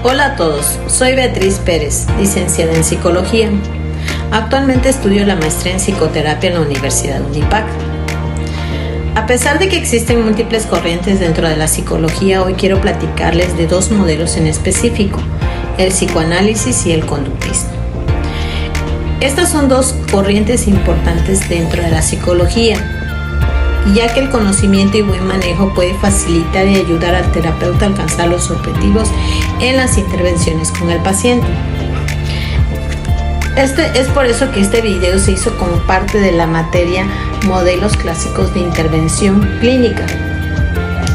Hola a todos, soy Beatriz Pérez, licenciada en Psicología. Actualmente estudio la maestría en Psicoterapia en la Universidad Unipac. A pesar de que existen múltiples corrientes dentro de la psicología, hoy quiero platicarles de dos modelos en específico, el psicoanálisis y el conductismo. Estas son dos corrientes importantes dentro de la psicología, ya que el conocimiento y buen manejo puede facilitar y ayudar al terapeuta a alcanzar los objetivos en las intervenciones con el paciente. Es por eso que este video se hizo como parte de la materia Modelos Clásicos de Intervención Clínica,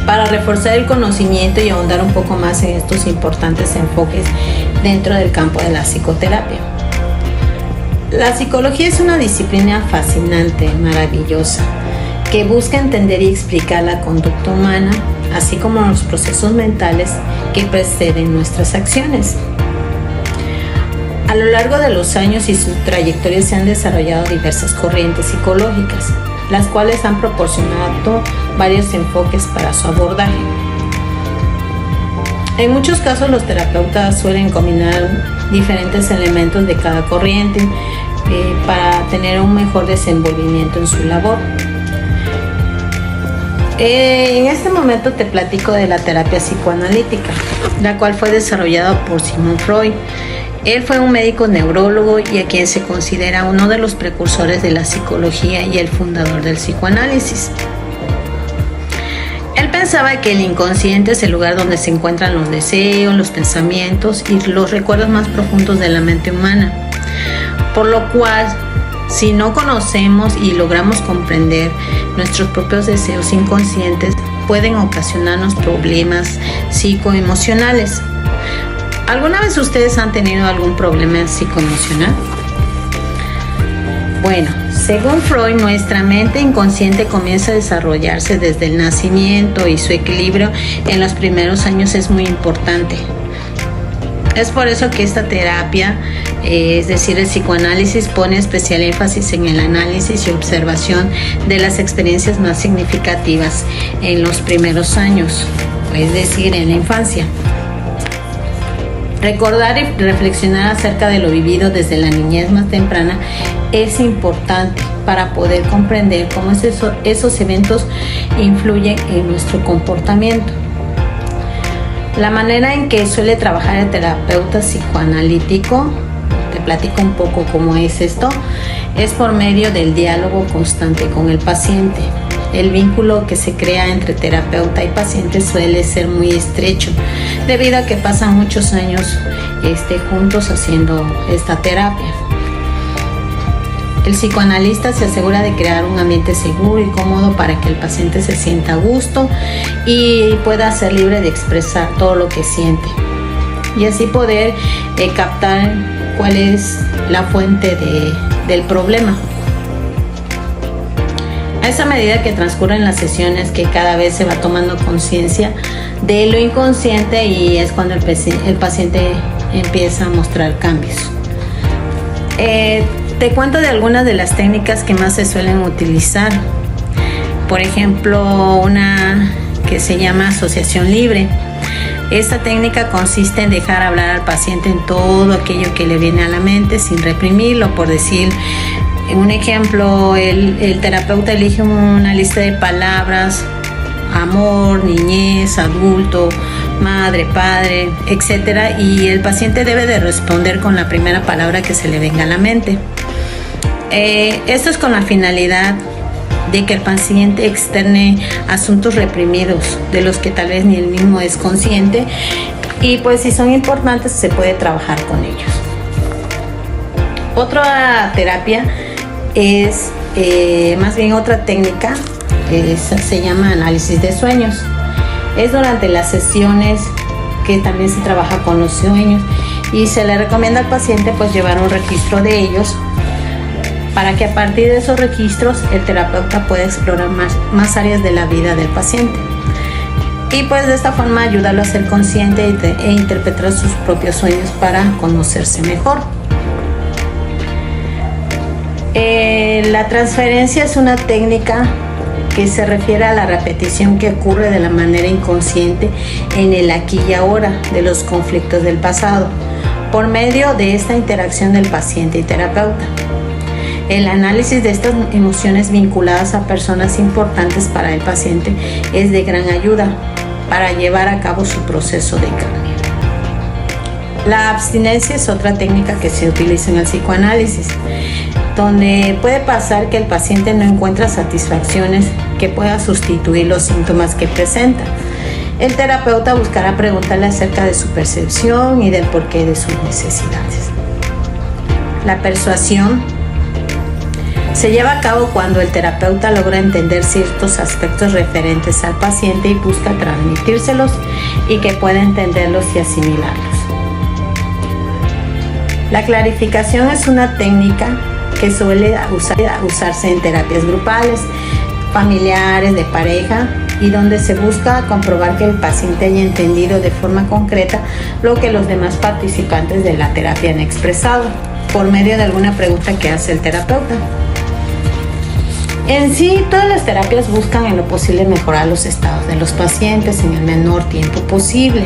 para reforzar el conocimiento y ahondar un poco más en estos importantes enfoques dentro del campo de la psicoterapia. La psicología es una disciplina fascinante, maravillosa, que busca entender y explicar la conducta humana, así como los procesos mentales que preceden nuestras acciones. A lo largo de los años y su trayectoria se han desarrollado diversas corrientes psicológicas, las cuales han proporcionado varios enfoques para su abordaje. En muchos casos los terapeutas suelen combinar diferentes elementos de cada corriente para tener un mejor desenvolvimiento en su labor. En este momento te platico de la terapia psicoanalítica, la cual fue desarrollada por Sigmund Freud. Él fue un médico neurólogo y a quien se considera uno de los precursores de la psicología y el fundador del psicoanálisis. Él pensaba que el inconsciente es el lugar donde se encuentran los deseos, los pensamientos y los recuerdos más profundos de la mente humana, por lo cual, si no conocemos y logramos comprender nuestros propios deseos inconscientes, pueden ocasionarnos problemas psicoemocionales. ¿Alguna vez ustedes han tenido algún problema psicoemocional? Bueno, según Freud, nuestra mente inconsciente comienza a desarrollarse desde el nacimiento y su equilibrio en los primeros años es muy importante. Es por eso que esta terapia, es decir, el psicoanálisis, pone especial énfasis en el análisis y observación de las experiencias más significativas en los primeros años, es decir, en la infancia. Recordar y reflexionar acerca de lo vivido desde la niñez más temprana es importante para poder comprender cómo esos eventos influyen en nuestro comportamiento. La manera en que suele trabajar el terapeuta psicoanalítico, te platico un poco cómo es esto, es por medio del diálogo constante con el paciente. El vínculo que se crea entre terapeuta y paciente suele ser muy estrecho, debido a que pasan muchos años juntos haciendo esta terapia. El psicoanalista se asegura de crear un ambiente seguro y cómodo para que el paciente se sienta a gusto y pueda ser libre de expresar todo lo que siente, y así poder captar cuál es la fuente del problema. A esa medida que transcurren las sesiones, que cada vez se va tomando conciencia de lo inconsciente, y es cuando el paciente empieza a mostrar cambios. Te cuento de algunas de las técnicas que más se suelen utilizar. Por ejemplo, una que se llama asociación libre. Esta técnica consiste en dejar hablar al paciente en todo aquello que le viene a la mente sin reprimirlo. Por decir un ejemplo, el terapeuta elige una lista de palabras: amor, niñez, adulto, madre, padre, etc. Y el paciente debe de responder con la primera palabra que se le venga a la mente. Esto es con la finalidad de que el paciente externe asuntos reprimidos de los que tal vez ni él mismo es consciente, y pues si son importantes se puede trabajar con ellos. Otra terapia es, más bien otra técnica, se llama análisis de sueños. Es durante las sesiones que también se trabaja con los sueños, y se le recomienda al paciente pues llevar un registro de ellos, para que a partir de esos registros el terapeuta pueda explorar más áreas de la vida del paciente, y pues de esta forma ayudarlo a ser consciente e interpretar sus propios sueños para conocerse mejor. La transferencia es una técnica que se refiere a la repetición que ocurre de la manera inconsciente en el aquí y ahora de los conflictos del pasado, por medio de esta interacción del paciente y terapeuta. El análisis de estas emociones vinculadas a personas importantes para el paciente es de gran ayuda para llevar a cabo su proceso de cambio. La abstinencia es otra técnica que se utiliza en el psicoanálisis, donde puede pasar que el paciente no encuentra satisfacciones que puedan sustituir los síntomas que presenta. El terapeuta buscará preguntarle acerca de su percepción y del porqué de sus necesidades. La persuasión se lleva a cabo cuando el terapeuta logra entender ciertos aspectos referentes al paciente y busca transmitírselos y que pueda entenderlos y asimilarlos. La clarificación es una técnica que suele usarse en terapias grupales, familiares, de pareja, y donde se busca comprobar que el paciente haya entendido de forma concreta lo que los demás participantes de la terapia han expresado por medio de alguna pregunta que hace el terapeuta. En sí, todas las terapias buscan en lo posible mejorar los estados de los pacientes en el menor tiempo posible.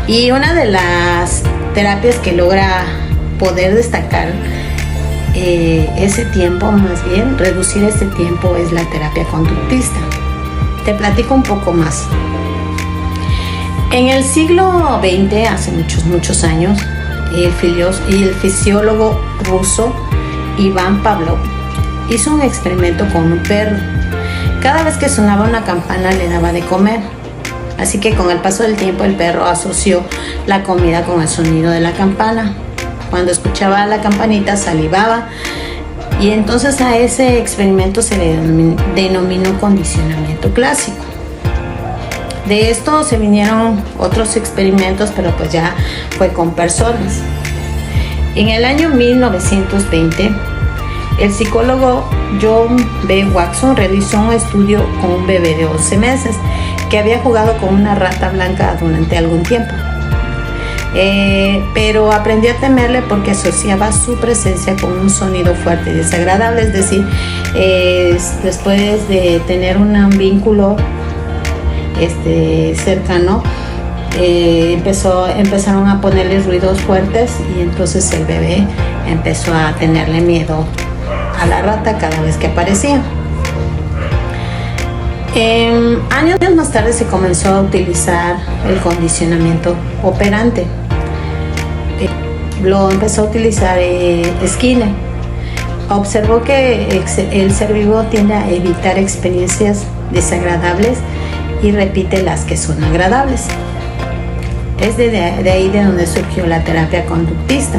Y una de las terapias que logra poder destacar ese tiempo, más bien reducir ese tiempo, es la terapia conductista. Te platico un poco más. En el siglo XX, hace muchos años, el fisiólogo ruso Iván Pavlov hizo un experimento con un perro. Cada vez que sonaba una campana le daba de comer. Así que con el paso del tiempo el perro asoció la comida con el sonido de la campana. Cuando escuchaba la campanita salivaba, y entonces a ese experimento se le denominó condicionamiento clásico. De esto se vinieron otros experimentos, pero pues ya fue con personas. En el año 1920, el psicólogo John B. Watson realizó un estudio con un bebé de 11 meses que había jugado con una rata blanca durante algún tiempo. Pero aprendió a temerle porque asociaba su presencia con un sonido fuerte y desagradable. Es decir, después de tener un vínculo cercano, empezaron a ponerle ruidos fuertes, y entonces el bebé empezó a tenerle miedo a la rata cada vez que aparecía. Años más tarde se comenzó a utilizar el condicionamiento operante. Lo empezó a utilizar Skinner. Observó que el ser vivo tiende a evitar experiencias desagradables y repite las que son agradables. Es de ahí de donde surgió la terapia conductista.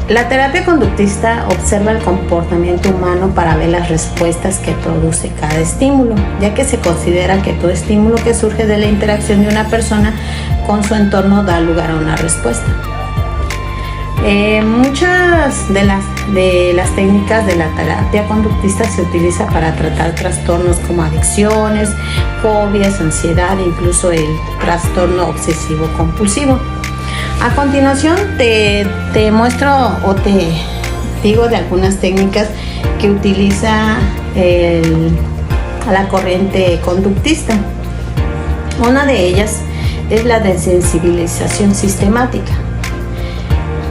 La terapia conductista observa el comportamiento humano para ver las respuestas que produce cada estímulo, ya que se considera que todo estímulo que surge de la interacción de una persona con su entorno da lugar a una respuesta. Muchas de las técnicas de la terapia conductista se utiliza para tratar trastornos como adicciones, fobias, ansiedad e incluso el trastorno obsesivo compulsivo. A continuación te muestro o te digo de algunas técnicas que utiliza la corriente conductista. Una de ellas es la desensibilización sistemática.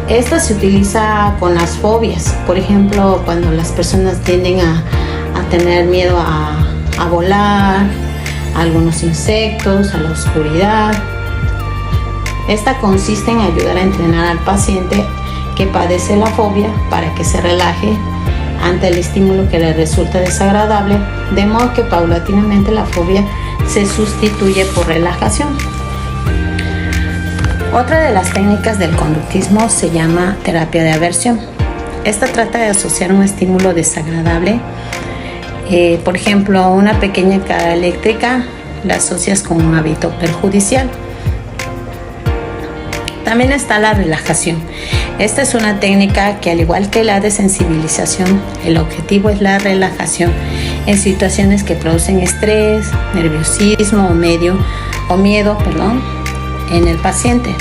Esta se utiliza con las fobias, por ejemplo, cuando las personas tienden a tener miedo a volar, a algunos insectos, a la oscuridad. Esta consiste en ayudar a entrenar al paciente que padece la fobia para que se relaje ante el estímulo que le resulta desagradable, de modo que paulatinamente la fobia se sustituye por relajación. Otra de las técnicas del conductismo se llama terapia de aversión. Esta trata de asociar un estímulo desagradable, por ejemplo, una pequeña carga eléctrica, la asocias con un hábito perjudicial. También está la relajación. Esta es una técnica que, al igual que la desensibilización, el objetivo es la relajación en situaciones que producen estrés, nerviosismo o miedo en el paciente.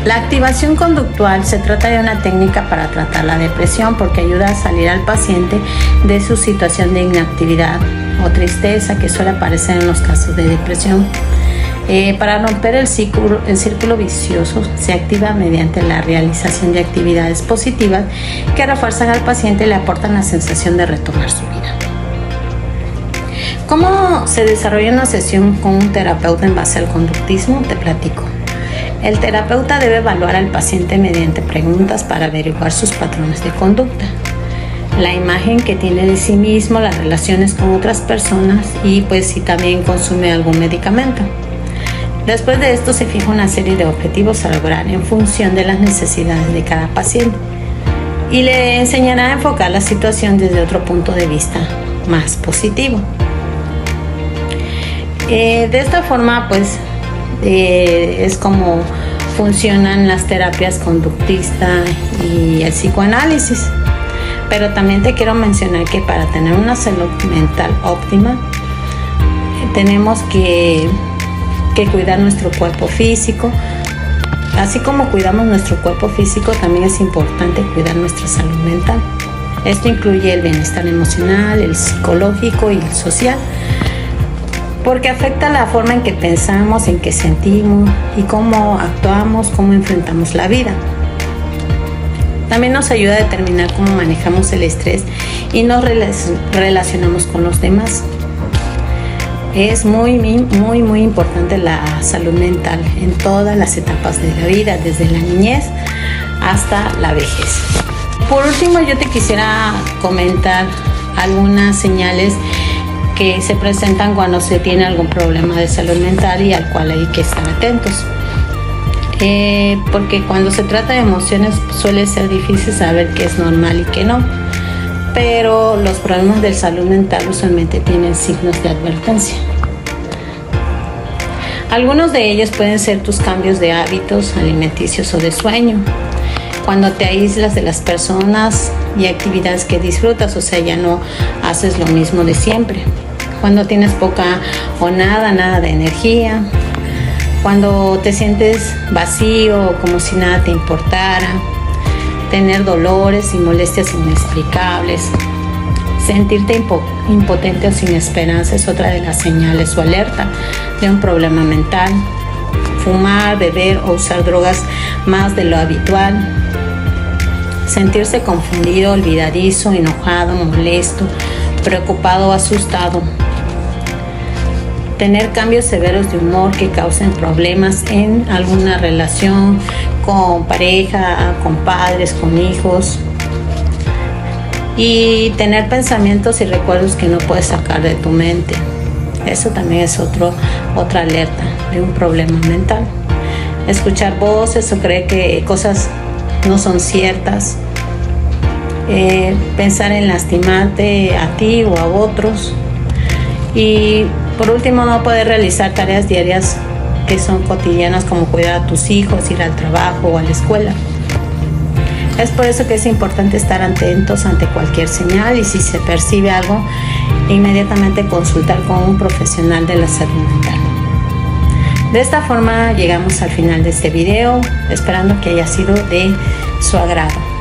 La activación conductual se trata de una técnica para tratar la depresión porque ayuda a salir al paciente de su situación de inactividad o tristeza que suele aparecer en los casos de depresión. Para romper el círculo vicioso se activa mediante la realización de actividades positivas que refuerzan al paciente y le aportan la sensación de retomar su vida. ¿Cómo se desarrolla una sesión con un terapeuta en base al conductismo? Te platico. El terapeuta debe evaluar al paciente mediante preguntas para averiguar sus patrones de conducta, la imagen que tiene de sí mismo, las relaciones con otras personas y pues si también consume algún medicamento. Después de esto se fija una serie de objetivos a lograr en función de las necesidades de cada paciente y le enseñará a enfocar la situación desde otro punto de vista más positivo. De esta forma pues es como funcionan las terapias conductistas y el psicoanálisis. Pero también te quiero mencionar que para tener una salud mental óptima tenemos que cuidar nuestro cuerpo físico. Así como cuidamos nuestro cuerpo físico, también es importante cuidar nuestra salud mental. Esto incluye el bienestar emocional, el psicológico y el social, porque afecta la forma en que pensamos, en que sentimos y cómo actuamos, cómo enfrentamos la vida. También nos ayuda a determinar cómo manejamos el estrés y nos relacionamos con los demás. Es muy importante la salud mental en todas las etapas de la vida, desde la niñez hasta la vejez. Por último, yo te quisiera comentar algunas señales que se presentan cuando se tiene algún problema de salud mental y al cual hay que estar atentos. Porque cuando se trata de emociones suele ser difícil saber qué es normal y qué no, pero los problemas de salud mental usualmente tienen signos de advertencia. Algunos de ellos pueden ser tus cambios de hábitos alimenticios o de sueño, cuando te aíslas de las personas y actividades que disfrutas, o sea, ya no haces lo mismo de siempre, cuando tienes poca o nada de energía, cuando te sientes vacío o como si nada te importara, tener dolores y molestias inexplicables, sentirte impotente o sin esperanza es otra de las señales o alerta de un problema mental. Fumar, beber o usar drogas más de lo habitual, sentirse confundido, olvidadizo, enojado, molesto, preocupado o asustado, tener cambios severos de humor que causen problemas en alguna relación con pareja, con padres, con hijos, y tener pensamientos y recuerdos que no puedes sacar de tu mente. Eso también es otra alerta de un problema mental. Escuchar voces o creer que cosas no son ciertas, pensar en lastimarte a ti o a otros, y por último no poder realizar tareas diarias que son cotidianas como cuidar a tus hijos, ir al trabajo o a la escuela. Es por eso que es importante estar atentos ante cualquier señal y si se percibe algo, inmediatamente consultar con un profesional de la salud mental. De esta forma llegamos al final de este video, esperando que haya sido de su agrado.